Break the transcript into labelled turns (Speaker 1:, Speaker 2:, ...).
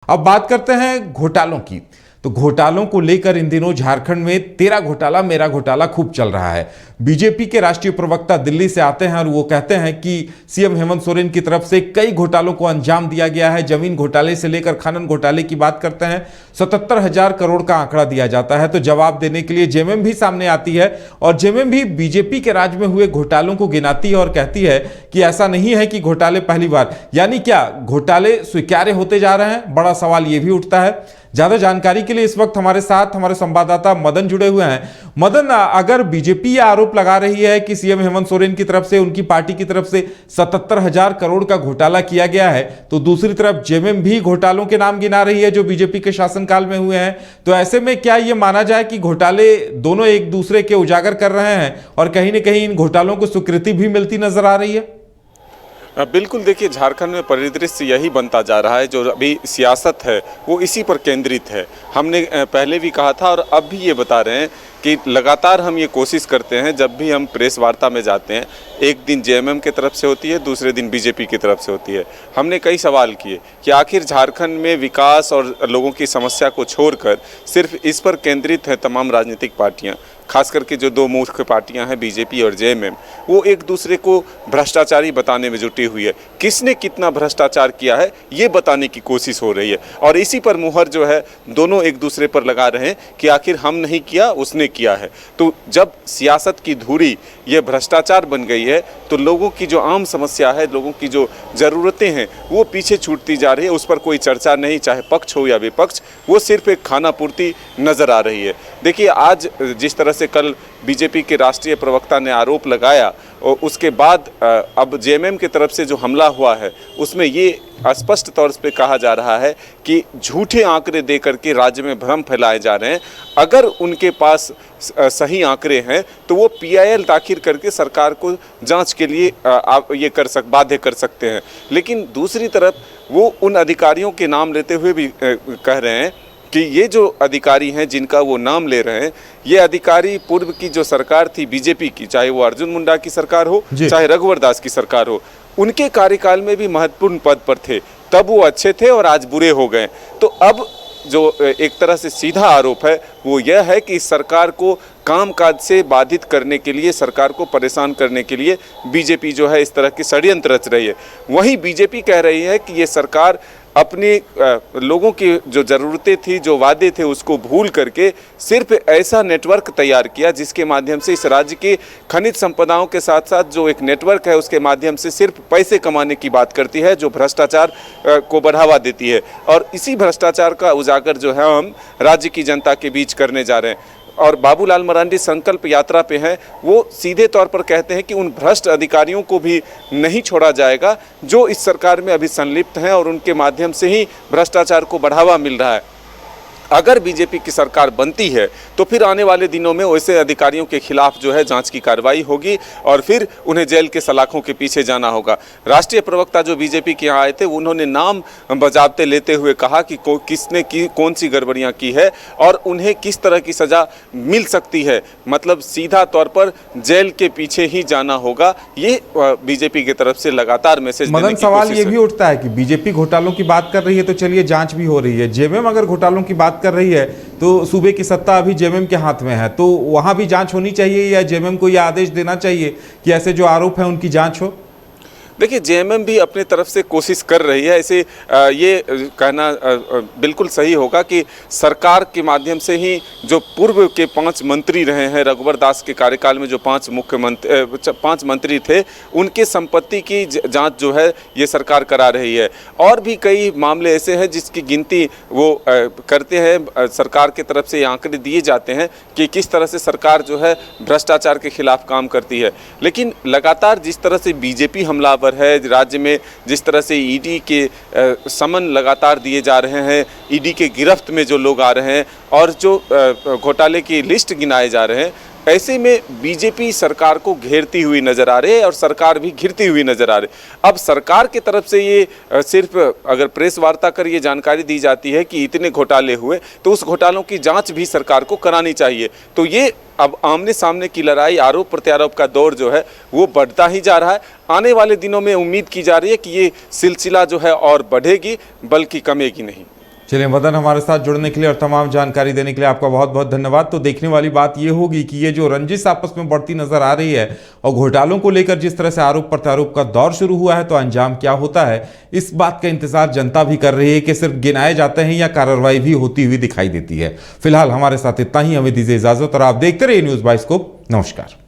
Speaker 1: अब बात करते हैं घोटालों की। तो घोटालों को लेकर इन दिनों झारखंड में तेरा घोटाला मेरा घोटाला खूब चल रहा है। बीजेपी के राष्ट्रीय प्रवक्ता दिल्ली से आते हैं और वो कहते हैं कि सीएम हेमंत सोरेन की तरफ से कई घोटालों को अंजाम दिया गया है। जमीन घोटाले से लेकर खनन घोटाले की बात करते हैं, 77,000 करोड़ का आंकड़ा दिया जाता है। तो जवाब देने के लिए जेएमएम भी सामने आती है और जेएमएम भी बीजेपी के राज में हुए घोटालों को गिनाती है और कहती है कि ऐसा नहीं है कि घोटाले पहली बार, यानी क्या घोटाले स्वीकार्य होते जा रहे हैं? बड़ा सवाल यह भी उठता है। ज्यादा जानकारी के लिए इस वक्त हमारे साथ हमारे संवाददाता मदन जुड़े हुए हैं। मदन, अगर बीजेपी यह आरोप लगा रही है कि सीएम हेमंत सोरेन की तरफ से, उनकी पार्टी की तरफ से 77,000 करोड़ का घोटाला किया गया है, तो दूसरी तरफ जेएमएम भी घोटालों के नाम गिना रही है जो बीजेपी के शासनकाल में हुए हैं। तो ऐसे में क्या यह माना जाए कि घोटाले दोनों एक दूसरे के उजागर कर रहे हैं और कहीं ना कहीं इन घोटालों को स्वीकृति भी मिलती नजर आ रही है?
Speaker 2: बिल्कुल, देखिए झारखंड में परिदृश्य यही बनता जा रहा है। जो अभी सियासत है वो इसी पर केंद्रित है। हमने पहले भी कहा था और अब भी ये बता रहे हैं कि लगातार हम ये कोशिश करते हैं, जब भी हम प्रेस वार्ता में जाते हैं, एक दिन जेएमएम की तरफ से होती है, दूसरे दिन बीजेपी की तरफ से होती है। हमने कई सवाल किए कि आखिर झारखंड में विकास और लोगों की समस्या को छोड़कर सिर्फ इस पर केंद्रित है तमाम राजनीतिक पार्टियां, खास करके जो दो मुख्य पार्टियां हैं बीजेपी और जेएमएम, वो एक दूसरे को भ्रष्टाचारी बताने में जुटी हुई है। किसने कितना भ्रष्टाचार किया है ये बताने की कोशिश हो रही है और इसी पर मुहर जो है दोनों एक दूसरे पर लगा रहे हैं कि आखिर हम नहीं किया, उसने किया है। तो जब सियासत की धुरी ये भ्रष्टाचार बन गई है तो लोगों की जो आम समस्या है, लोगों की जो ज़रूरतें हैं वो पीछे छूटती जा रही है। उस पर कोई चर्चा नहीं, चाहे पक्ष हो या विपक्ष, वो सिर्फ एक खाना पूर्ति नज़र आ रही है। देखिए, आज जिस तरह से कल बीजेपी के राष्ट्रीय प्रवक्ता ने आरोप लगाया और उसके बाद अब जेएमएम की तरफ से जो हमला हुआ है उसमें ये स्पष्ट तौर पे कहा जा रहा है कि झूठे आंकड़े दे करके राज्य में भ्रम फैलाए जा रहे हैं। अगर उनके पास सही आंकड़े हैं तो वो पीआईएल दाखिल करके सरकार को जांच के लिए बाध्य कर सकते हैं। लेकिन दूसरी तरफ वो उन अधिकारियों के नाम लेते हुए भी कह रहे हैं कि ये जो अधिकारी हैं जिनका वो नाम ले रहे हैं, ये अधिकारी पूर्व की जो सरकार थी बीजेपी की, चाहे वो अर्जुन मुंडा की सरकार हो चाहे रघुवर दास की सरकार हो, उनके कार्यकाल में भी महत्वपूर्ण पद पर थे। तब वो अच्छे थे और आज बुरे हो गए। तो अब जो एक तरह से सीधा आरोप है वो यह है कि इस सरकार को कामकाज से बाधित करने के लिए, सरकार को परेशान करने के लिए बीजेपी जो है इस तरह की षड्यंत्र रच रही है। वहीं बीजेपी कह रही है कि ये सरकार अपने लोगों की जो ज़रूरतें थी, जो वादे थे, उसको भूल करके सिर्फ ऐसा नेटवर्क तैयार किया जिसके माध्यम से इस राज्य के खनिज संपदाओं के साथ साथ जो एक नेटवर्क है उसके माध्यम से सिर्फ पैसे कमाने की बात करती है, जो भ्रष्टाचार को बढ़ावा देती है। और इसी भ्रष्टाचार का उजागर जो है हम राज्य की जनता के बीच करने जा रहे हैं। और बाबूलाल मरांडी संकल्प यात्रा पे हैं, वो सीधे तौर पर कहते हैं कि उन भ्रष्ट अधिकारियों को भी नहीं छोड़ा जाएगा जो इस सरकार में अभी संलिप्त हैं और उनके माध्यम से ही भ्रष्टाचार को बढ़ावा मिल रहा है। अगर बीजेपी की सरकार बनती है तो फिर आने वाले दिनों में वैसे अधिकारियों के खिलाफ जो है जांच की कार्रवाई होगी और फिर उन्हें जेल के सलाखों के पीछे जाना होगा। राष्ट्रीय प्रवक्ता जो बीजेपी के यहाँ आए थे उन्होंने नाम बजाबते लेते हुए कहा कि किसने कौन सी गड़बड़ियाँ की है और उन्हें किस तरह की सज़ा मिल सकती है। मतलब सीधा तौर पर जेल के पीछे ही जाना होगा। ये बीजेपी की तरफ से लगातार मैसेज देने की कोशिश है।
Speaker 1: सवाल ये भी उठता है कि बीजेपी घोटालों की बात कर रही है तो चलिए जांच भी हो रही है, जेएमएम अगर घोटालों की बात कर रही है तो सूबे की सत्ता अभी जेएमएम के हाथ में है, तो वहां भी जांच होनी चाहिए या जेएमएम को यह आदेश देना चाहिए कि ऐसे जो आरोप हैं उनकी जांच हो?
Speaker 2: देखिए, जेएमएम भी अपनी तरफ से कोशिश कर रही है। ऐसे ये कहना बिल्कुल सही होगा कि सरकार के माध्यम से ही जो पूर्व के 5 मंत्री रहे हैं, रघुवर दास के कार्यकाल में जो 5 मंत्री थे, उनके संपत्ति की जांच जो है ये सरकार करा रही है। और भी कई मामले ऐसे हैं जिसकी गिनती वो करते हैं। सरकार की तरफ से आंकड़े दिए जाते हैं कि किस तरह से सरकार जो है भ्रष्टाचार के खिलाफ काम करती है। लेकिन लगातार जिस तरह से बीजेपी हमलावर है राज्य में, जिस तरह से ईडी के समन लगातार दिए जा रहे हैं, ईडी के गिरफ्त में जो लोग आ रहे हैं और जो घोटाले की लिस्ट गिनाए जा रहे हैं, ऐसे में बीजेपी सरकार को घेरती हुई नजर आ रही है और सरकार भी घिरती हुई नजर आ रही है। अब सरकार की तरफ से ये सिर्फ अगर प्रेस वार्ता कर ये जानकारी दी जाती है कि इतने घोटाले हुए तो उस घोटालों की जांच भी सरकार को करानी चाहिए। तो ये अब आमने सामने की लड़ाई, आरोप प्रत्यारोप का दौर जो है वो बढ़ता ही जा रहा है। आने वाले दिनों में उम्मीद की जा रही है कि ये सिलसिला जो है और बढ़ेगी बल्कि कमेगी नहीं।
Speaker 1: चलिए मदन, हमारे साथ जुड़ने के लिए और तमाम जानकारी देने के लिए आपका बहुत बहुत धन्यवाद। तो देखने वाली बात ये होगी कि ये जो रंजिश आपस में बढ़ती नजर आ रही है और घोटालों को लेकर जिस तरह से आरोप प्रत्यारोप का दौर शुरू हुआ है, तो अंजाम क्या होता है इस बात का इंतजार जनता भी कर रही है कि सिर्फ गिनाए जाते हैं या कार्रवाई भी होती हुई दिखाई देती है। फिलहाल हमारे साथ इतना ही, हमें दीजिए इजाजत और आप देखते रहिए न्यूज़ बाइस्कोप। नमस्कार।